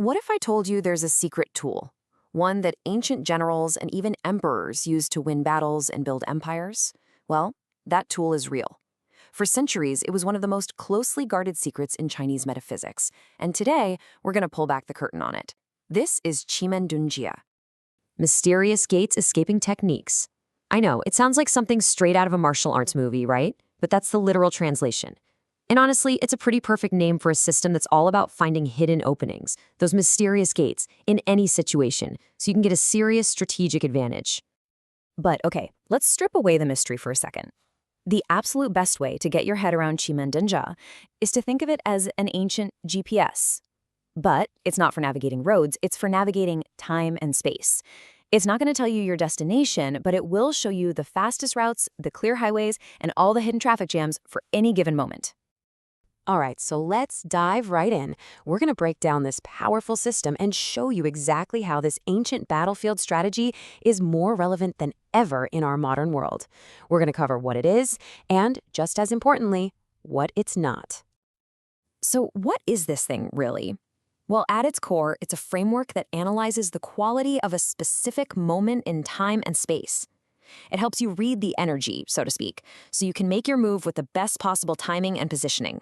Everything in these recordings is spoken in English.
What if I told you there's a secret tool? One that ancient generals and even emperors used to win battles and build empires? Well, that tool is real. For centuries, it was one of the most closely guarded secrets in Chinese metaphysics, and today, we're going to pull back the curtain on it. This is Men Dun Jia. Mysterious gates escaping techniques. I know, it sounds like something straight out of a martial arts movie, right? But that's the literal translation. And honestly, it's a pretty perfect name for a system that's all about finding hidden openings, those mysterious gates, in any situation, so you can get a serious strategic advantage. But okay, let's strip away the mystery for a second. The absolute best way to get your head around Men Dun Jia is to think of it as an ancient GPS. But it's not for navigating roads, it's for navigating time and space. It's not going to tell you your destination, but it will show you the fastest routes, the clear highways, and all the hidden traffic jams for any given moment. All right, so let's dive right in. We're going to break down this powerful system and show you exactly how this ancient battlefield strategy is more relevant than ever in our modern world. We're going to cover what it is and, just as importantly, what it's not. So what is this thing, really? Well, at its core, it's a framework that analyzes the quality of a specific moment in time and space. It helps you read the energy, so to speak, so you can make your move with the best possible timing and positioning.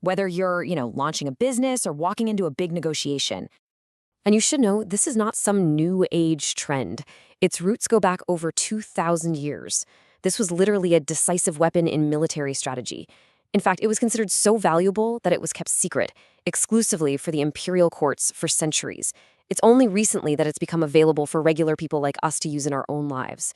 Whether you're, launching a business or walking into a big negotiation. And you should know, this is not some new age trend. Its roots go back over 2,000 years. This was literally a decisive weapon in military strategy. In fact, it was considered so valuable that it was kept secret, exclusively for the imperial courts for centuries. It's only recently that it's become available for regular people like us to use in our own lives.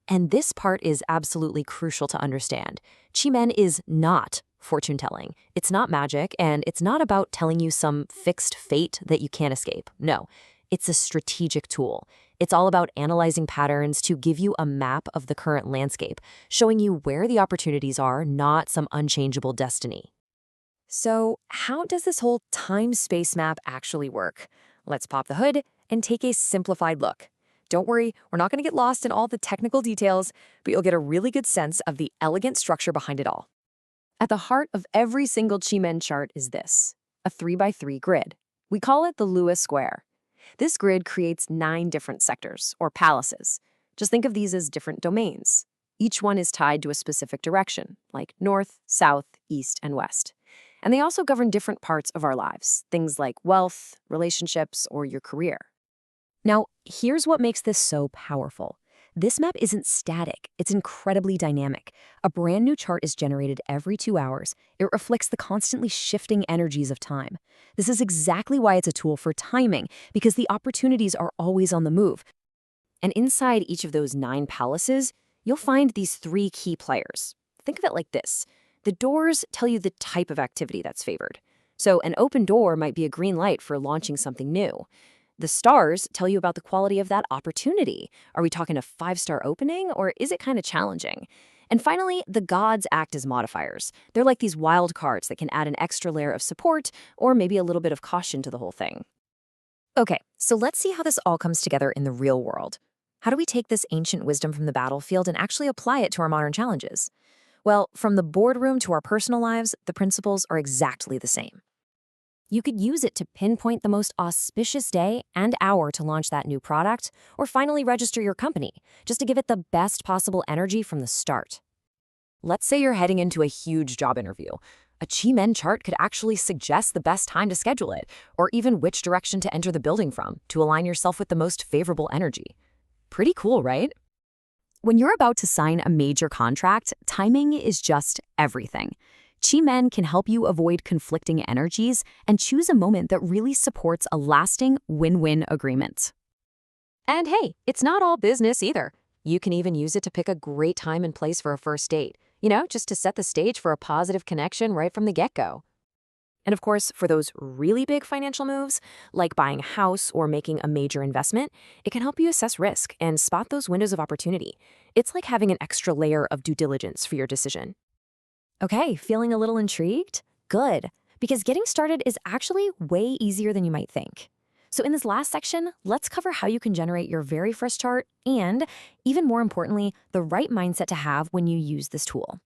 And this part is absolutely crucial to understand. Men is not fortune-telling. It's not magic, and it's not about telling you some fixed fate that you can't escape. No, it's a strategic tool. It's all about analyzing patterns to give you a map of the current landscape, showing you where the opportunities are, not some unchangeable destiny. So, how does this whole time-space map actually work? Let's pop the hood and take a simplified look. Don't worry, we're not going to get lost in all the technical details, but you'll get a really good sense of the elegant structure behind it all. At the heart of every single Men chart is this, a 3x3 grid. We call it the Lewis square. This grid creates 9 different sectors, or palaces. Just think of these as different domains. Each one is tied to a specific direction, like north, south, east, and west. And they also govern different parts of our lives, things like wealth, relationships, or your career. Now, here's what makes this so powerful. This map isn't static, it's incredibly dynamic. A brand new chart is generated every 2 hours. It reflects the constantly shifting energies of time. This is exactly why it's a tool for timing, because the opportunities are always on the move. And inside each of those 9 palaces, you'll find these 3 key players. Think of it like this. The doors tell you the type of activity that's favored. So an open door might be a green light for launching something new. The stars tell you about the quality of that opportunity. Are we talking a 5-star opening, or is it kind of challenging? And finally, the gods act as modifiers. They're like these wild cards that can add an extra layer of support or maybe a little bit of caution to the whole thing. Okay, so let's see how this all comes together in the real world. How do we take this ancient wisdom from the battlefield and actually apply it to our modern challenges? Well, from the boardroom to our personal lives, the principles are exactly the same. You could use it to pinpoint the most auspicious day and hour to launch that new product, or finally register your company, just to give it the best possible energy from the start. Let's say you're heading into a huge job interview. A Men chart could actually suggest the best time to schedule it, or even which direction to enter the building from, to align yourself with the most favorable energy. Pretty cool, right? When you're about to sign a major contract, timing is just everything. Men can help you avoid conflicting energies and choose a moment that really supports a lasting win-win agreement. And hey, it's not all business either. You can even use it to pick a great time and place for a first date, just to set the stage for a positive connection right from the get-go. And of course, for those really big financial moves, like buying a house or making a major investment, it can help you assess risk and spot those windows of opportunity. It's like having an extra layer of due diligence for your decision. Okay, feeling a little intrigued? Good, because getting started is actually way easier than you might think. So in this last section, let's cover how you can generate your very first chart and, even more importantly, the right mindset to have when you use this tool.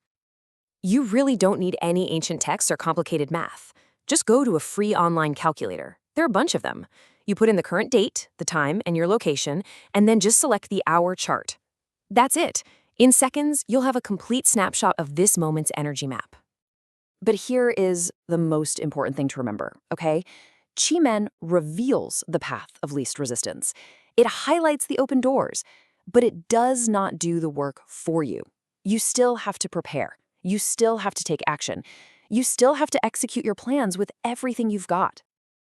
You really don't need any ancient texts or complicated math. Just go to a free online calculator. There are a bunch of them. You put in the current date, the time, and your location, and then just select the hour chart. That's it. In seconds, you'll have a complete snapshot of this moment's energy map. But here is the most important thing to remember, okay? Qi Men reveals the path of least resistance. It highlights the open doors, but it does not do the work for you. You still have to prepare. You still have to take action. You still have to execute your plans with everything you've got.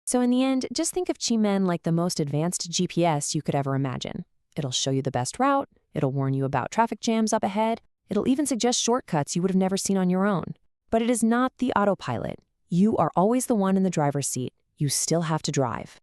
So in the end, just think of Qi Men like the most advanced GPS you could ever imagine. It'll show you the best route. It'll warn you about traffic jams up ahead. It'll even suggest shortcuts you would have never seen on your own. But it is not the autopilot. You are always the one in the driver's seat. You still have to drive.